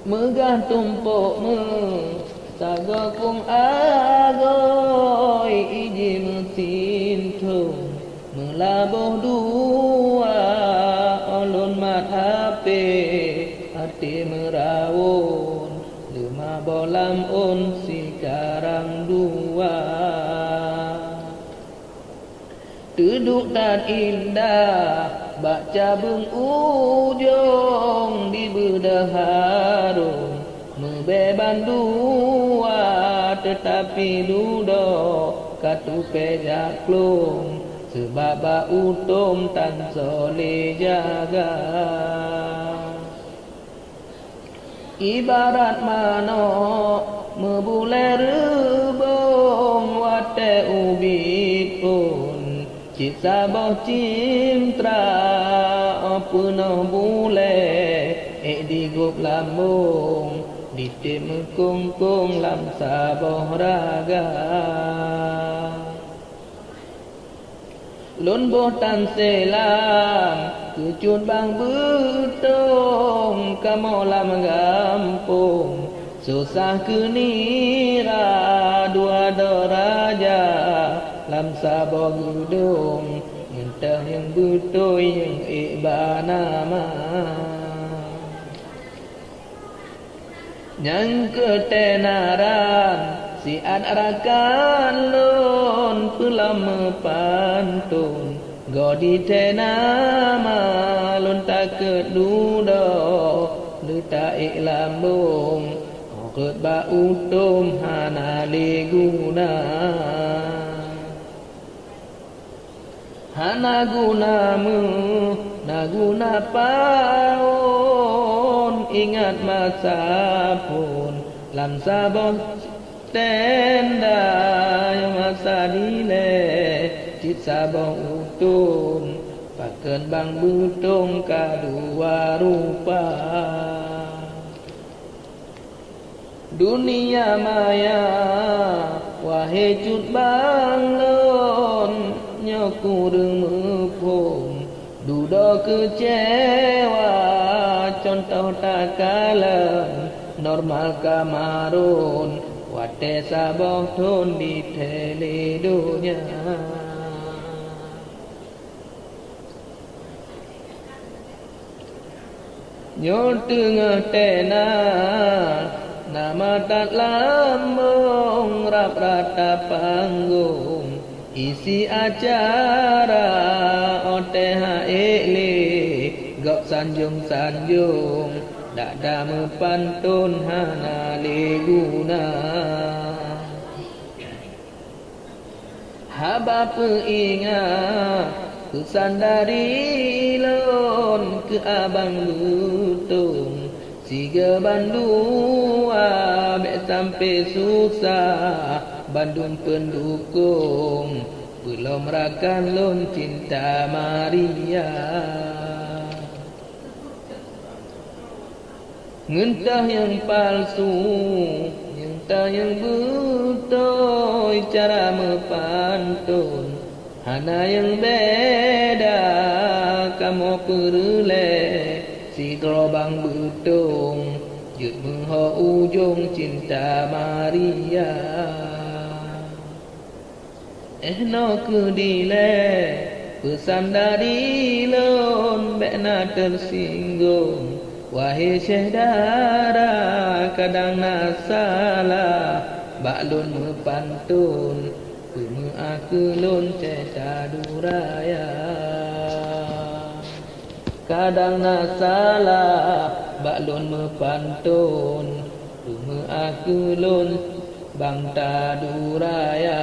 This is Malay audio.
megah tumpuk saga kung agoi iji mesintung melabuh dua ulun mat hape hati merawun lima bolam un sekarang dua duduk dan indah baca bung ujung di bedah harum mebeban dua tetapi duduk katupe jaklung sebab ba utum tan soleh jaga ibarat mano mebule rebong wate ubit pun cit saboh cimtra punoh bule digup lambung ditim kungkung lam saboh raga lun boh tan selam kecut bang betong kamolam gampung susah kenira dua doraja lam saboh gedung entah yang betul yang ibanama yang ketenaran si arakan lon pulam pantun godi tenama lon tak kedudo luta iklambung okut ba utum hanali guna hana gunamu naguna paun ingat masa pun lam saboh tenda yang masa dile cit saboh utun paken bang butung kadua rupa dunia maya wahai cut bang lon nyokureng mepung dudo kecewa contoh takalan normal kamarun wate saboh tun di teledonya nyo tengah tenar nama tak lambung rap rata panggung isi acara OTHELE gok sanjung-sanjung dak dame pantun hana leguna haba peingat kusandari lon ke abang lutung siga bandua be sampai susah Bandung pendukung belum rakan lon cinta Maria ngentah yang palsu ngentah yang betul cara mepantun hana yang beda kamu perle si gerobang betung jut mengho ujung cinta Maria no kedile pesan dari lon bekna tersinggung wahai syedara kadang nasalah baklun mepantun kumu aku lon ceta duraya kadang nasalah baklun mepantun kumu aku lon bang taduraya